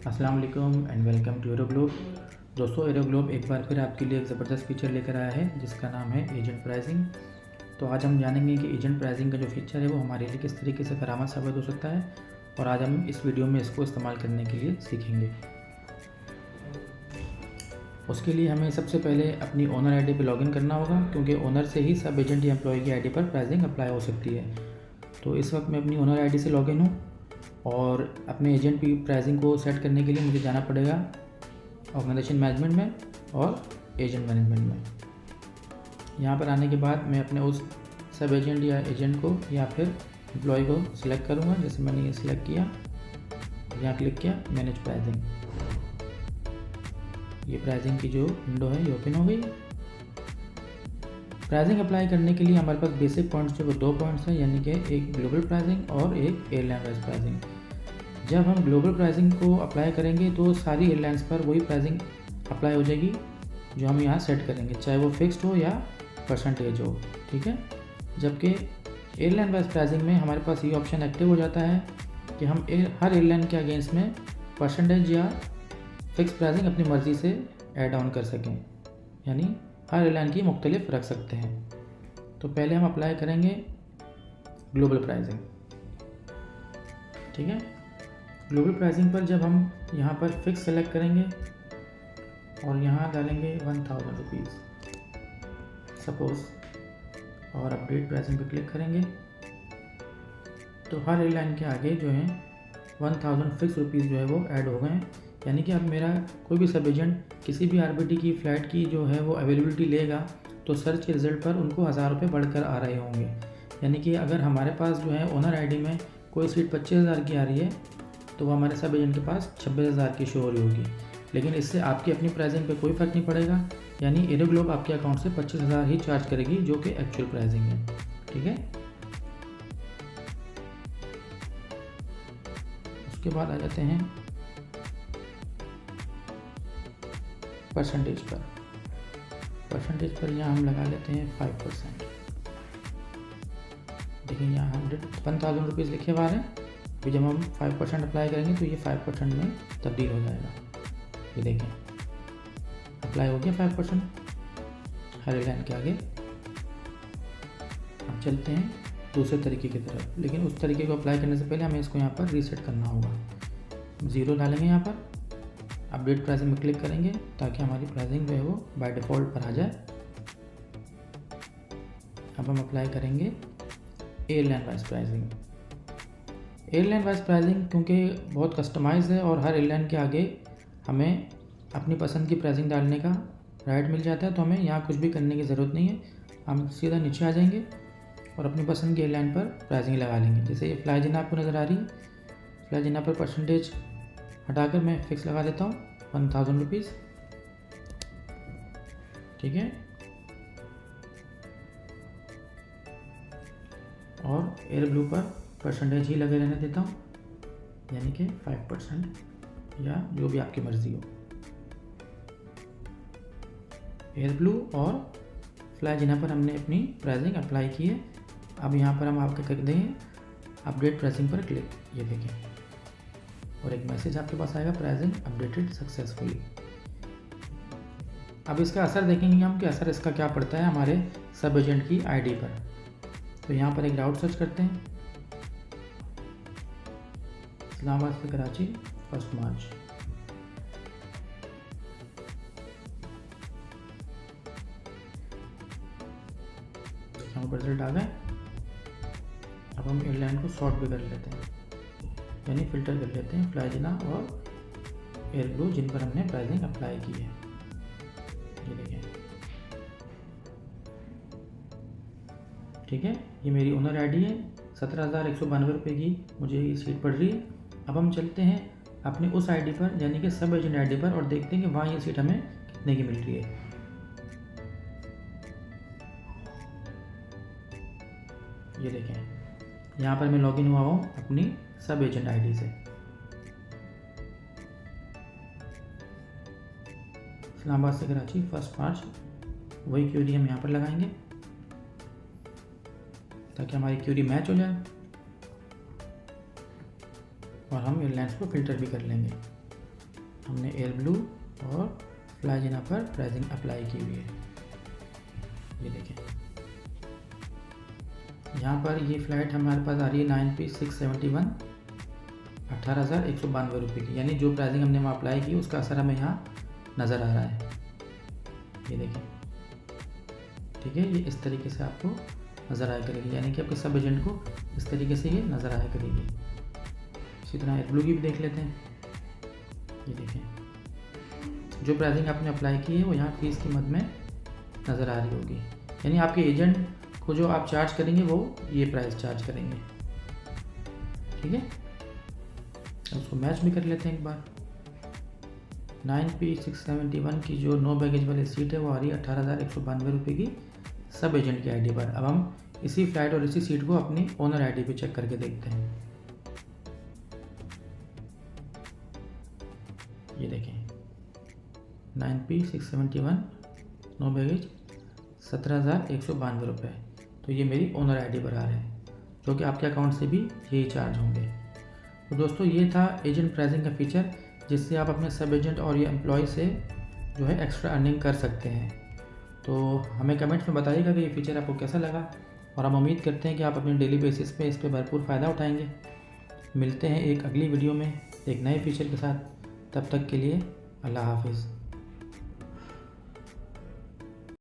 अस्सलाम वालेकुम and welcome to एरोग्लोब। दोस्तों, एरोग्लोब एक बार फिर आपके लिए एक ज़बरदस्त फीचर लेकर आया है जिसका नाम है एजेंट प्राइसिंग। तो आज हम जानेंगे कि एजेंट प्राइसिंग का जो फीचर है वो हमारे लिए किस तरीके से करामत साबित हो सकता है, और आज हम इस वीडियो में इसको इस्तेमाल करने के लिए सीखेंगे। उसके लिए हमें सबसे पहले अपनी ओनर आईडी पे लॉगिन करना होगा, क्योंकि ओनर से ही सब एजेंट या एम्प्लॉय की आईडी पर प्राइसिंग अप्लाई हो सकती है। तो इस वक्त मैं अपनी ओनर आईडी से लॉगिन हूँ और अपने एजेंट की प्राइसिंग को सेट करने के लिए मुझे जाना पड़ेगा ऑर्गेनाइजेशन मैनेजमेंट में और एजेंट मैनेजमेंट में। यहाँ पर आने के बाद मैं अपने उस सब एजेंट या एजेंट को या फिर एम्प्लॉय को सिलेक्ट करूँगा। जैसे मैंने ये सिलेक्ट किया, यहाँ क्लिक किया मैनेज प्राइसिंग। ये प्राइसिंग की जो विंडो है ये ओपन हो गई। प्राइसिंग अप्लाई करने के लिए हमारे पास बेसिक पॉइंट्स जो 2 पॉइंट्स हैं, यानी कि एक ग्लोबल प्राइसिंग और एक एयरलाइन वाइज प्राइसिंग। जब हम ग्लोबल प्राइसिंग को अप्लाई करेंगे तो सारी एयरलाइंस पर वही प्राइसिंग अप्लाई हो जाएगी जो हम यहाँ सेट करेंगे, चाहे वो फिक्स्ड हो या परसेंटेज हो। ठीक है। जबकि एयरलाइन वाइज प्राइसिंग में हमारे पास ये ऑप्शन एक्टिव हो जाता है कि हम हर एयरलाइन के अगेंस्ट में परसेंटेज या फिक्स प्राइसिंग अपनी मर्ज़ी से ऐड ऑन कर सकें, यानी हर एयरलाइन की मुख्तलिफ रख सकते हैं। तो पहले हम अप्लाई करेंगे ग्लोबल प्राइसिंग। ठीक है। ग्लोबल प्राइसिंग पर जब हम यहाँ पर फिक्स सेलेक्ट करेंगे और यहाँ डालेंगे 1000 रुपीज़ सपोज, और अपडेट प्राइसिंग पर क्लिक करेंगे तो हर एयरलाइन के आगे जो है 1000 फिक्स रुपीज़ जो है वो ऐड हो गए हैं। यानी कि अब मेरा कोई भी सब एजेंट किसी भी आरबीटी की फ़्लाइट की जो है वो अवेलेबिलिटी लेगा तो सर्च के रिज़ल्ट पर उनको 1000 रुपये बढ़कर आ रहे होंगे। यानी कि अगर हमारे पास जो है ओनर आईडी में कोई सीट 25,000 की आ रही है तो वो हमारे सब एजेंट के पास 26,000 की शो हो रही होगी। लेकिन इससे आपकी अपनी प्राइसिंग पे कोई फ़र्क नहीं पड़ेगा, यानी एरोग्लोब आपके अकाउंट से 25,000 ही चार्ज करेगी, जो कि एक्चुअल प्राइसिंग है। ठीक है। उसके बाद आ जाते हैं परसेंटेज पर। परसेंटेज पर यहाँ हम लगा लेते हैं 5%। देखिए यहाँ 1000 रुपीज़ लिखे हुआ है। फिर जब हम 5% अप्लाई करेंगे तो ये 5% में तब्दील हो जाएगा। ये देखें अप्लाई हो गया 5% हर एयरलाइन के आगे। अब चलते हैं दूसरे तरीके की तरफ, लेकिन उस तरीके को अप्लाई करने से पहले हमें इसको यहाँ पर रीसेट करना होगा। 0 डालेंगे यहाँ पर, अपडेट प्राइसिंग में क्लिक करेंगे ताकि हमारी प्राइसिंग जो है वो बाय डिफ़ॉल्ट पर आ जाए। अब हम अप्लाई करेंगे airline wise pricing. Airline wise pricing क्योंकि बहुत कस्टमाइज है और हर एयरलाइन के आगे हमें अपनी पसंद की प्राइसिंग डालने का राइट मिल जाता है, तो हमें यहाँ कुछ भी करने की ज़रूरत नहीं है। हम सीधा नीचे आ जाएंगे और अपनी पसंद की एयरलाइन पर प्राइसिंग लगा लेंगे। जैसे ये फ्लाइजिना आपको नज़र आ रही है, फ्लाइजिना पर परसेंटेज हटाकर मैं फिक्स लगा देता हूँ 1000 रुपीज़। ठीक है। और एयर ब्लू पर परसेंटेज ही लगे रहने देता हूँ, यानी कि 5% या जो भी आपकी मर्ज़ी हो। एयर ब्लू और फ्लाइजिना पर हमने अपनी प्राइसिंग अप्लाई की है। अब यहाँ पर हम आपको कर देंगे अपडेट प्राइसिंग पर क्लिक। ये देखें और एक मैसेज आपके पास आएगा प्राइसिंग अपडेटेड सक्सेसफुली। अब इसका असर देखेंगे हम कि असर इसका क्या पड़ता है हमारे सब एजेंट की आईडी पर। तो यहाँ पर एक राउट सर्च करते हैं, इस्लामाबाद से कराची 1 मार्च। यहाँ पर रिजल्ट आ गए। अब हम एयरलाइन को सॉर्ट भी कर लेते हैं, यानी फ़िल्टर कर लेते हैं फ्लाइजिना और एयर ब्लू जिन पर हमने प्राइसिंग अप्लाई की है। ये देखें। ठीक है। ये मेरी ओनर आईडी है, 17,192 रुपये की मुझे ये सीट पड़ रही है। अब हम चलते हैं अपने उस आईडी पर, यानी कि सब एजेंट आईडी पर, और देखते हैं कि वहाँ ये सीट हमें कितने की मिल रही है। ये देखें यहाँ पर मैं लॉगिन हुआ हूँ अपनी सब एजेंट आईडी से। इस्लामाबाद से कराची 1 मार्च, वही क्यूरी हम यहाँ पर लगाएंगे ताकि हमारी क्यूरी मैच हो जाए। और हम एयरलाइंस को फ़िल्टर भी कर लेंगे। हमने एयर ब्लू और फ्लाई जिना पर प्राइसिंग अप्लाई की हुई है। ये देखें, यहाँ पर ये फ़्लाइट हमारे पास आ रही है 9P671 18,192 रुपये की, यानी जो प्राइसिंग हमने वहाँ अप्लाई की उसका असर हमें यहाँ नज़र आ रहा है। ये देखें, ठीक है, ये इस तरीके से आपको नज़र आया करेगी, यानी कि आपके सब एजेंट को इस तरीके से ये नज़र आया करेगी। इसी तरह एयर ब्लू की भी देख लेते हैं। ये देखें, जो प्राइसिंग आपने अप्लाई की है वो यहाँ फीस की मद में नज़र आ रही होगी, यानी आपके एजेंट को जो आप चार्ज करेंगे वो ये प्राइस चार्ज करेंगे। ठीक है, उसको मैच भी कर लेते हैं एक बार। 9P671 की जो 9 बैगेज वाली सीट है वो आ रही है 18,192 रुपये की सब एजेंट की आईडी पर। अब हम इसी फ्लाइट और इसी सीट को अपनी ओनर आईडी पे चेक करके देखते हैं। ये देखें, 9P671 9 बैगेज 17,192 रुपये, तो ये मेरी ओनर आईडी पर आ रहे हैं, जो कि आपके अकाउंट से भी यही चार्ज होंगे। तो दोस्तों ये था एजेंट प्राइसिंग का फीचर, जिससे आप अपने सब एजेंट और ये एम्प्लॉय से जो है एक्स्ट्रा अर्निंग कर सकते हैं। तो हमें कमेंट्स में बताइएगा कि ये फीचर आपको कैसा लगा, और हम उम्मीद करते हैं कि आप अपने डेली बेसिस पे इस पर भरपूर फ़ायदा उठाएंगे। मिलते हैं एक अगली वीडियो में एक नए फीचर के साथ, तब तक के लिए अल्लाह हाफिज़।